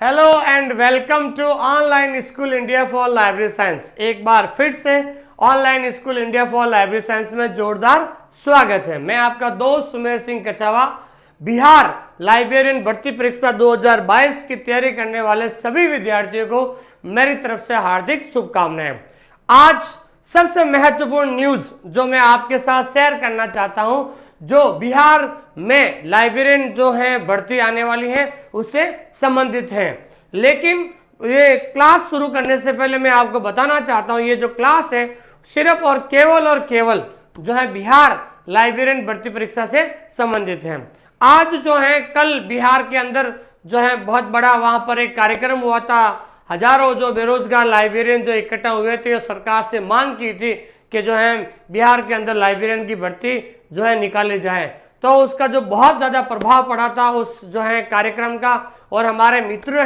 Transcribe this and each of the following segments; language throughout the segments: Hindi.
Hello and welcome to online school India for library science. एक बार फिर से online school India for library science में जोरदार स्वागत है। मैं आपका दोस्त सुमेर सिंह कछावा। बिहार लाइब्रेरियन भर्ती परीक्षा 2022 की तैयारी करने वाले सभी विद्यार्थियों को मेरी तरफ से हार्दिक शुभकामनाएं। आज सबसे महत्वपूर्ण न्यूज जो मैं आपके साथ शेयर करना चाहता हूं, जो बिहार में लाइब्रेरियन जो है भर्ती आने वाली है उससे संबंधित है। लेकिन ये क्लास शुरू करने से पहले मैं आपको बताना चाहता हूं, ये जो क्लास है सिर्फ और केवल जो है बिहार लाइब्रेरियन भर्ती परीक्षा से संबंधित है। आज जो है कल बिहार के अंदर जो है बहुत बड़ा वहां पर एक कार्यक्रम हुआ था। हजारों जो बेरोजगार लाइब्रेरियन जो इकट्ठा हुए थे, सरकार से मांग की थी कि जो है बिहार के अंदर लाइब्रेरियन की भर्ती जो है निकाली जाए। तो उसका जो बहुत ज़्यादा प्रभाव पड़ा था उस जो है कार्यक्रम का। और हमारे मित्र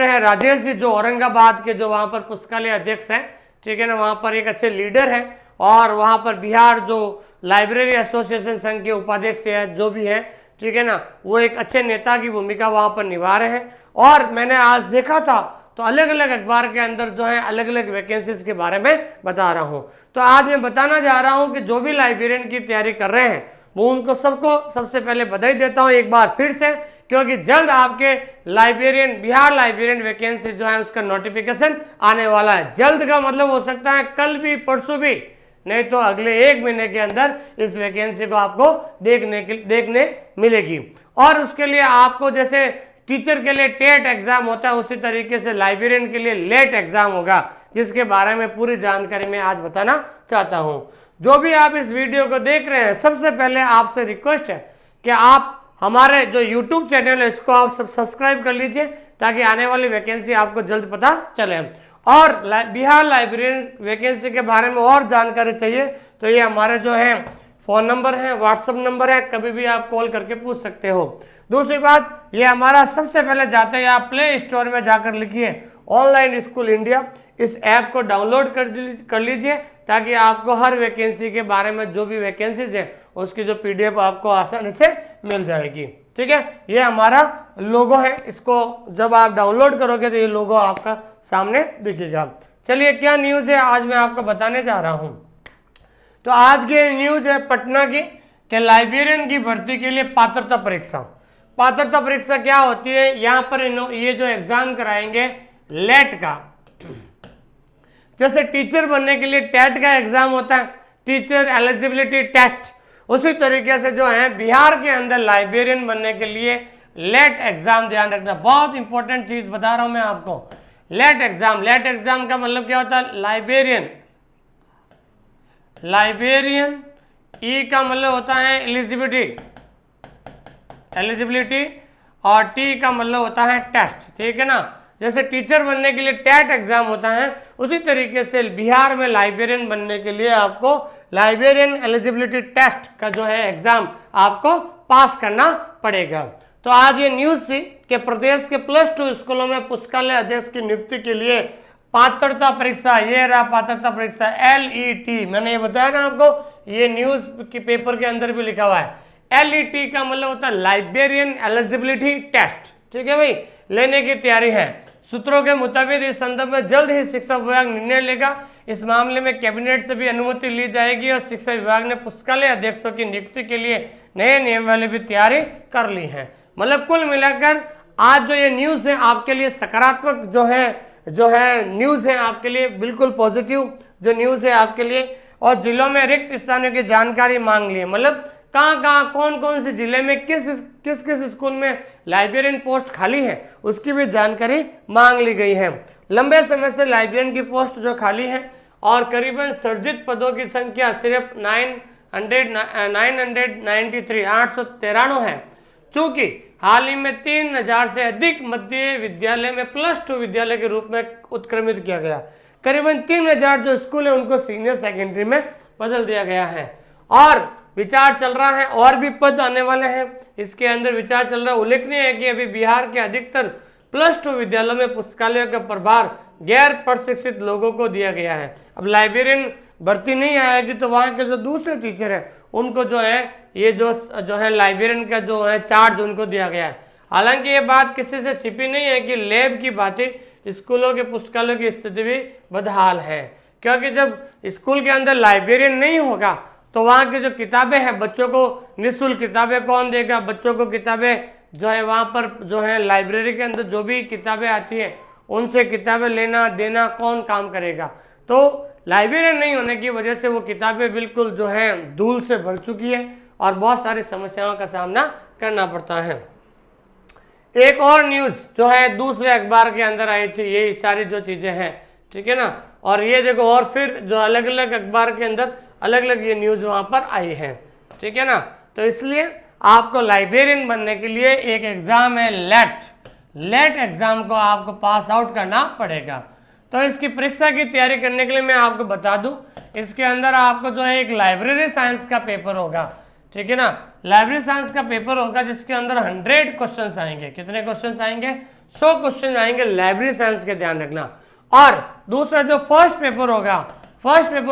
हैं राजेश जी, जो औरंगाबाद के जो वहाँ पर पुस्तकालय अध्यक्ष हैं, ठीक है ना, वहाँ पर एक अच्छे लीडर हैं। और वहाँ पर बिहार जो लाइब्रेरी एसोसिएशन संघ के उपाध्यक्ष है जो भी है, ठीक है ना, वो एक अच्छे नेता की भूमिका वहाँ पर निभा रहे हैं। और मैंने आज देखा था तो अलग अलग अखबार के अंदर जो है अलग अलग वैकेंसीज के बारे में बता रहा हूं। तो आज मैं बताना जा रहा हूं कि जो भी लाइब्रेरियन की तैयारी कर रहे हैं वो उनको सबको सबसे पहले बधाई देता हूं एक बार फिर से, क्योंकि जल्द आपके बिहार लाइब्रेरियन वैकेंसी जो है उसका नोटिफिकेशन आने वाला है। जल्द का मतलब हो सकता है कल भी, परसों भी, नहीं तो अगले 1 महीने के अंदर इस वैकेंसी को आपको देखने मिलेगी। और उसके लिए आपको जैसे टीचर के लिए टेट एग्जाम होता है उसी तरीके से लाइब्रेरियन के लिए लेट एग्जाम होगा, जिसके बारे में पूरी जानकारी मैं आज बताना चाहता हूं। जो भी आप इस वीडियो को देख रहे हैं, सबसे पहले आपसे रिक्वेस्ट है कि आप हमारे जो YouTube चैनल है इसको आप सब सब्सक्राइब कर लीजिए, ताकि आने वाली वैकेंसी आपको जल्द पता चले। और बिहार लाइब्रेरियन वैकेंसी के बारे में और जानकारी चाहिए तो ये हमारे जो है फ़ोन नंबर है, व्हाट्सअप नंबर है, कभी भी आप कॉल करके पूछ सकते हो। दूसरी बात, ये हमारा सबसे पहले जाते हैं आप प्ले स्टोर में जाकर लिखिए ऑनलाइन स्कूल इंडिया। इस ऐप को डाउनलोड कर लीजिए, ताकि आपको हर वैकेंसी के बारे में जो भी वैकेंसीज है उसकी जो PDF आपको आसानी से मिल जाएगी। ठीक है, ये हमारा लोगो है, इसको जब आप डाउनलोड करोगे तो ये लोगो आपका सामने दिखेगा। चलिए, क्या न्यूज़ है आज मैं आपको बताने जा रहा हूँ। तो आज की न्यूज है पटना की कि लाइब्रेरियन की भर्ती के लिए पात्रता परीक्षा क्या होती है। यहाँ पर ये जो एग्जाम कराएंगे लेट का, जैसे टीचर बनने के लिए टेट का एग्जाम होता है, टीचर एलिजिबिलिटी टेस्ट, उसी तरीके से जो है बिहार के अंदर लाइब्रेरियन बनने के लिए लेट एग्जाम, ध्यान रखना, बहुत इंपॉर्टेंट चीज बता रहा हूं मैं आपको। लेट एग्जाम का मतलब क्या होता है? लाइब्रेरियन ई का मतलब होता है एलिजिबिलिटी और टी का मतलब होता है टेस्ट। ठीक है ना, जैसे टीचर बनने के लिए टेट एग्जाम होता है, उसी तरीके से बिहार में लाइब्रेरियन बनने के लिए आपको लाइब्रेरियन एलिजिबिलिटी टेस्ट का जो है एग्जाम आपको पास करना पड़ेगा। तो आज ये न्यूज थी कि प्रदेश के +2 स्कूलों में पुस्तकालय अध्यक्ष की नियुक्ति के लिए पात्रता परीक्षा, ये रहा पात्रता परीक्षा LET। मैंने ये बताया ना आपको, ये न्यूज के पेपर के अंदर भी लिखा हुआ है। LET का मतलब होता है लाइब्रेरियन एलिजिबिलिटी टेस्ट। ठीक है भाई, लेने की तैयारी है। सूत्रों के मुताबिक इस संदर्भ में जल्द ही शिक्षा विभाग निर्णय लेगा। इस मामले में कैबिनेट से भी अनुमति ली जाएगी और शिक्षा विभाग ने पुस्तकालय अध्यक्षों की नियुक्ति के लिए नए नियम वाली भी तैयारी कर ली है। मतलब कुल मिलाकर आज जो ये न्यूज है आपके लिए सकारात्मक जो है न्यूज है, आपके लिए बिल्कुल पॉजिटिव जो न्यूज है आपके लिए। और जिलों में रिक्त स्थानों की जानकारी मांग ली है, मतलब कहाँ कौन से जिले में किस स्कूल में लाइब्रेरियन पोस्ट खाली है उसकी भी जानकारी मांग ली गई है। लंबे समय से लाइब्रेरियन की पोस्ट जो खाली है और करीबन सर्जित पदों की संख्या सिर्फ 893 है। चूंकि हाल ही में 3000 से अधिक मध्य विद्यालय में +2 विद्यालय के रूप में उत्क्रमित किया गया। करीबन 3000 जो स्कूल है उनको सीनियर सेकेंडरी में बदल दिया गया है। और विचार चल रहा है और भी पद आने वाले हैं, इसके अंदर विचार चल रहा है। उल्लेखनीय है कि अभी बिहार के अधिकतर +2 विद्यालयों में पुस्तकालयों का प्रभार गैर प्रशिक्षित लोगों को दिया गया है। अब लाइब्रेरियन भर्ती नहीं आएगी तो वहाँ के जो दूसरे टीचर हैं उनको जो है ये जो है लाइब्रेरियन का जो है चार्ज उनको दिया गया है। हालांकि ये बात किसी से छिपी नहीं है कि लैब की बातें स्कूलों के पुस्तकालयों की स्थिति भी बदहाल है, क्योंकि जब स्कूल के अंदर लाइब्रेरियन नहीं होगा तो वहाँ की जो किताबें हैं, बच्चों को निःशुल्क किताबें कौन देगा, बच्चों को किताबें जो है वहाँ पर जो है लाइब्रेरी के अंदर जो भी किताबें आती हैं उनसे किताबें लेना देना कौन काम करेगा। तो लाइब्रेरियन नहीं होने की वजह से वो किताबें बिल्कुल जो है धूल से भर चुकी है और बहुत सारी समस्याओं का सामना करना पड़ता है। एक और न्यूज़ जो है दूसरे अखबार के अंदर आई थी, ये सारी जो चीज़ें हैं, ठीक है ना, और ये देखो और फिर जो अलग अलग अखबार के अंदर अलग अलग ये न्यूज़ वहाँ पर आई है, ठीक है ना। तो इसलिए आपको लाइब्रेरियन बनने के लिए एक एग्ज़ाम है लेट एग्ज़ाम को आपको पास आउट करना पड़ेगा। तो इसकी परीक्षा की तैयारी करने के लिए मैं आपको बता दूं, इसके अंदर आपको जो है एक लाइब्रेरी साइंस का पेपर होगा, ठीक है ना। लाइब्रेरी साइंस का पेपर होगा जिसके अंदर 100 क्वेश्चंस आएंगे। कितने क्वेश्चंस आएंगे? 100 क्वेश्चन आएंगे लाइब्रेरी साइंस के, ध्यान रखना। और दूसरा जो फर्स्ट पेपर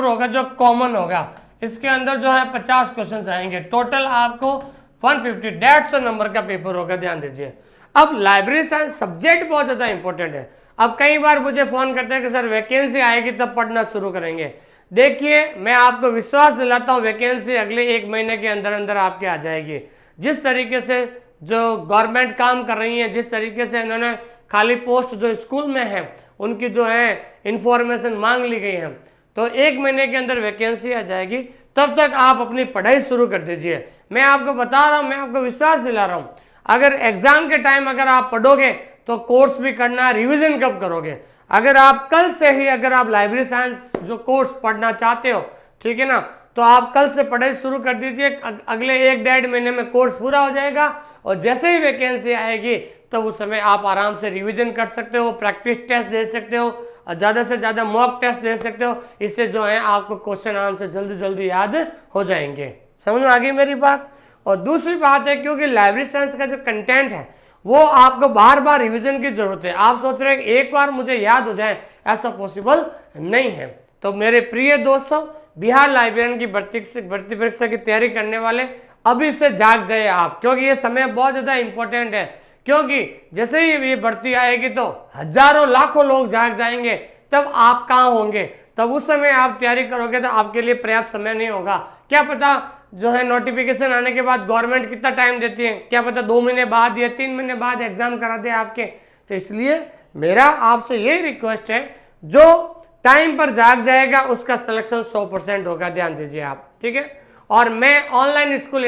होगा जो कॉमन होगा, इसके अंदर जो है 50 क्वेश्चन आएंगे। टोटल आपको 150 नंबर का पेपर होगा, ध्यान दीजिए। अब लाइब्रेरी साइंस सब्जेक्ट बहुत ज़्यादा इंपॉर्टेंट है। अब कई बार मुझे फ़ोन करते हैं कि सर वैकेंसी आएगी तब पढ़ना शुरू करेंगे। देखिए, मैं आपको विश्वास दिलाता हूँ वैकेंसी अगले 1 महीने के अंदर अंदर आपके आ जाएगी। जिस तरीके से जो गवर्नमेंट काम कर रही है, जिस तरीके से इन्होंने खाली पोस्ट जो स्कूल में है उनकी जो है इंफॉर्मेशन मांग ली गई है, तो 1 महीने के अंदर वैकेंसी आ जाएगी। तब तक आप अपनी पढ़ाई शुरू कर दीजिए। मैं आपको बता रहा हूँ, मैं आपको विश्वास दिला रहा हूँ, अगर एग्जाम के टाइम अगर आप पढ़ोगे तो कोर्स भी करना, रिवीजन कब करोगे? अगर आप कल से ही अगर आप लाइब्रेरी साइंस जो कोर्स पढ़ना चाहते हो, ठीक है ना, तो आप कल से पढ़ाई शुरू कर दीजिए। अगले 1-1.5 महीने में कोर्स पूरा हो जाएगा और जैसे ही वैकेंसी आएगी तब उस समय आप आराम से रिवीजन कर सकते हो, प्रैक्टिस टेस्ट दे सकते हो और ज़्यादा से ज़्यादा मॉक टेस्ट दे सकते हो। इससे जो है आपको क्वेश्चन आंसर जल्दी जल्दी याद हो जाएंगे। समझ में आ गई मेरी बात? और दूसरी बात है, क्योंकि लाइब्रेरी साइंस का जो कंटेंट है वो आपको बार बार रिवीजन की जरूरत है। आप सोच रहे हैं कि एक बार मुझे याद हो जाए, ऐसा पॉसिबल नहीं है। तो मेरे प्रिय दोस्तों, बिहार लाइब्रेरियन की भर्ती परीक्षा की तैयारी करने वाले अभी से जाग जाए आप, क्योंकि ये समय बहुत ज़्यादा इंपॉर्टेंट है। क्योंकि जैसे ही ये भर्ती आएगी तो हजारों लाखों लोग जाग जाएंगे, तब आप कहाँ होंगे? तब उस समय आप तैयारी करोगे तो आपके लिए पर्याप्त समय नहीं होगा। क्या पता जो है नोटिफिकेशन आने के बाद गवर्नमेंट कितना टाइम देती है, क्या पता 2 महीने बाद या 3 महीने बाद एग्जाम करा दे आपके। तो इसलिए मेरा आपसे यही रिक्वेस्ट है, जो टाइम पर जाग जाएगा उसका सिलेक्शन 100% होगा, ध्यान दीजिए आप, ठीक है। और मैं ऑनलाइन स्कूल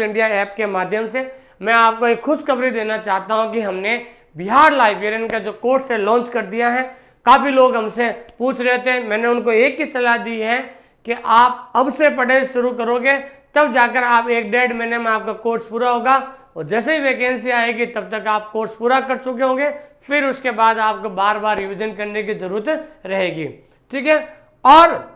इंडिया ऐप के माध्यम से मैं आपको एक खुशखबरी देना चाहता हूं कि हमने बिहार लाइब्रेरियन का जो कोर्स है लॉन्च कर दिया है। काफ़ी लोग हमसे पूछ रहे थे, मैंने उनको एक ही सलाह दी है कि आप अब से पढ़ाई शुरू करोगे तब जाकर आप 1-1.5 महीने में आपका कोर्स पूरा होगा और जैसे ही वैकेंसी आएगी तब तक आप कोर्स पूरा कर चुके होंगे। फिर उसके बाद आपको बार बार रिवीजन करने की जरूरत रहेगी, ठीक है। और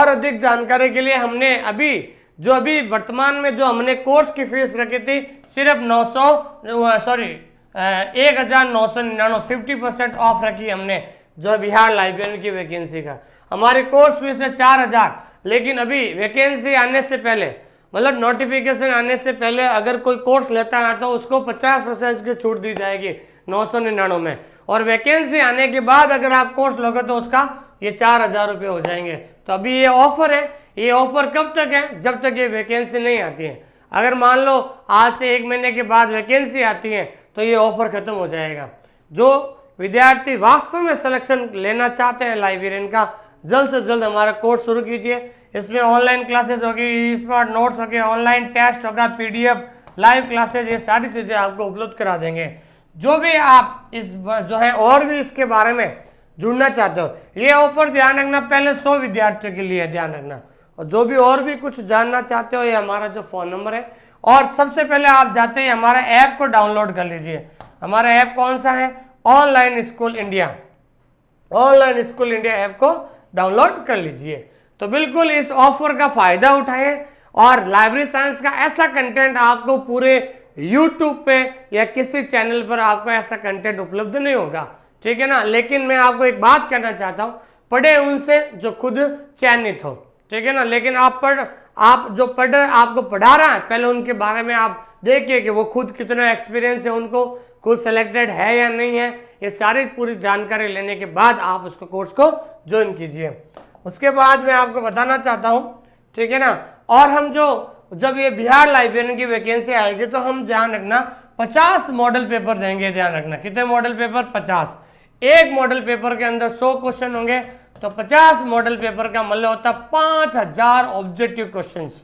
अधिक जानकारी के लिए हमने अभी वर्तमान में जो हमने कोर्स की फीस रखी थी सिर्फ 1999, 50% ऑफ रखी हमने, जो बिहार लाइब्रेरियन की वैकेंसी का। हमारी कोर्स फीस है 4000, लेकिन अभी वैकेंसी आने से पहले, मतलब नोटिफिकेशन आने से पहले अगर कोई कोर्स लेता है तो उसको 50% की छूट दी जाएगी 999 में। और वैकेंसी आने के बाद अगर आप कोर्स लोगे तो उसका ये 4000 रुपये हो जाएंगे। तो अभी ये ऑफर है, ये ऑफर कब तक है? जब तक ये वैकेंसी नहीं आती है। अगर मान लो आज से 1 महीने के बाद वैकेंसी आती है तो ये ऑफर खत्म हो जाएगा। जो विद्यार्थी वास्तव में सिलेक्शन लेना चाहते हैं लाइब्रेरियन का, जल्द से जल्द हमारा कोर्स शुरू कीजिए। इसमें ऑनलाइन क्लासेस होगी, स्मार्ट नोट्स होंगे, ऑनलाइन टेस्ट होगा, PDF, लाइव क्लासेज, ये सारी चीज़ें आपको उपलब्ध करा देंगे। जो भी आप इस जो है और भी इसके बारे में जुड़ना चाहते हो, ये ऑफर ध्यान रखना पहले 100 विद्यार्थियों के लिए ध्यान रखना। और जो भी और भी कुछ जानना चाहते हो, ये हमारा जो फ़ोन नंबर है। और सबसे पहले आप जाते ही हमारा ऐप को डाउनलोड कर लीजिए। हमारा ऐप कौन सा है? ऑनलाइन स्कूल इंडिया ऐप को डाउनलोड कर लीजिए। तो बिल्कुल इस ऑफर का फ़ायदा उठाएं और लाइब्रेरी साइंस का ऐसा कंटेंट आपको पूरे YouTube पे या किसी चैनल पर आपको ऐसा कंटेंट उपलब्ध नहीं होगा, ठीक है ना। लेकिन मैं आपको एक बात कहना चाहता हूँ, पढ़े उनसे जो खुद चयनित हो, ठीक है ना। लेकिन आप जो आपको पढ़ा रहा है पहले उनके बारे में आप देखिए कि वो खुद कितना एक्सपीरियंस है, उनको खुद सेलेक्टेड है या नहीं है। ये सारी पूरी जानकारी लेने के बाद आप उसको कोर्स को ज्वाइन कीजिए। उसके बाद मैं आपको बताना चाहता हूँ, ठीक है ना, और हम जब ये बिहार लाइब्रेरियन की वैकेंसी आएगी तो हम ध्यान रखना 50 मॉडल पेपर देंगे। ध्यान रखना कितने मॉडल पेपर? 50। एक मॉडल पेपर के अंदर 100 क्वेश्चन होंगे, तो 50 मॉडल पेपर का मतलब होता है 5000 ऑब्जेक्टिव क्वेश्चंस।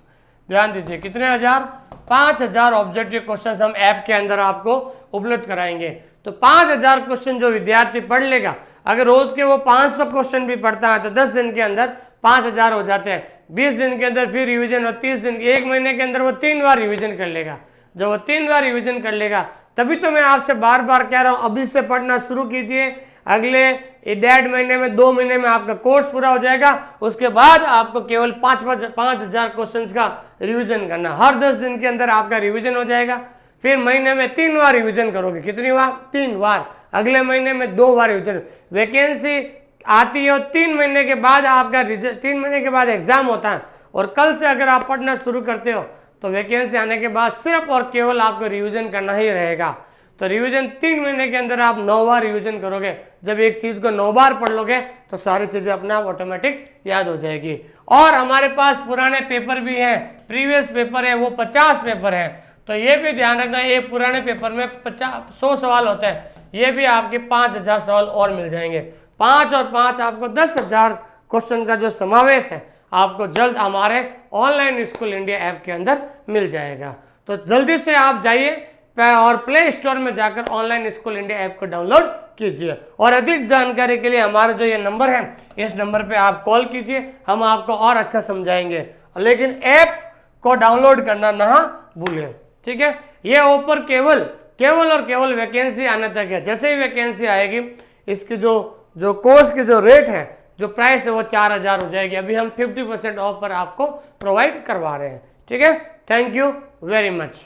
ध्यान दीजिए कितने हजार? 5000 ऑब्जेक्टिव क्वेश्चंस हम ऐप के अंदर आपको उपलब्ध कराएंगे। तो 5000 क्वेश्चन जो विद्यार्थी पढ़ लेगा, अगर रोज के वो 500 क्वेश्चन भी पढ़ता है तो 10 दिन के अंदर 5000 हो जाते हैं। 20 दिन के अंदर फिर रिवीजन, और 30 दिन, 1 महीने के अंदर वो 3 बार रिवीजन कर लेगा। जब वो 3 बार रिवीजन कर लेगा, तभी तो मैं आपसे बार बार कह रहा हूँ अभी से पढ़ना शुरू कीजिए। अगले 1.5 महीने में, 2 महीने में आपका कोर्स पूरा हो जाएगा। उसके बाद आपको केवल 5000 क्वेश्चन का रिवीजन करना। हर 10 दिन के अंदर आपका रिवीजन हो जाएगा। फिर महीने में 3 बार रिवीजन करोगे। कितनी बार? 3 बार। अगले महीने में 2 बार रिवीजन। वैकेंसी आती है और 3 महीने के बाद आपका 3 महीने के बाद एग्जाम होता है, और कल से अगर आप पढ़ना शुरू करते हो तो वैकेंसी आने के बाद सिर्फ और केवल आपको रिवीजन करना ही रहेगा। तो रिवीजन 3 महीने के अंदर आप 9 बार रिवीजन करोगे। जब एक चीज़ को 9 बार पढ़ लोगे तो सारी चीज़ें अपने आप ऑटोमेटिक याद हो जाएगी। और हमारे पास पुराने पेपर भी हैं, प्रीवियस पेपर है, वो 50 पेपर हैं। तो ये भी ध्यान रखना, एक पुराने पेपर में 100 सवाल होते हैं, ये भी आपके 5000 सवाल और मिल जाएंगे। 5 और 5 आपको 10,000 क्वेश्चन का जो समावेश है आपको जल्द हमारे ऑनलाइन स्कूल इंडिया ऐप के अंदर मिल जाएगा। तो जल्दी से आप जाइए और प्ले स्टोर में जाकर ऑनलाइन स्कूल इंडिया ऐप को डाउनलोड कीजिए। और अधिक जानकारी के लिए हमारा जो ये नंबर है, इस नंबर पे आप कॉल कीजिए, हम आपको और अच्छा समझाएंगे। लेकिन ऐप को डाउनलोड करना ना भूलें, ठीक है। ये ऑफर केवल और केवल वैकेंसी आने तक है। जैसे ही वैकेंसी आएगी, इसकी जो कोर्स की जो रेट है, जो प्राइस है, वो 4000 हो जाएगी। अभी हम 50% ऑफ पर आपको प्रोवाइड करवा रहे हैं, ठीक है। Thank you very much.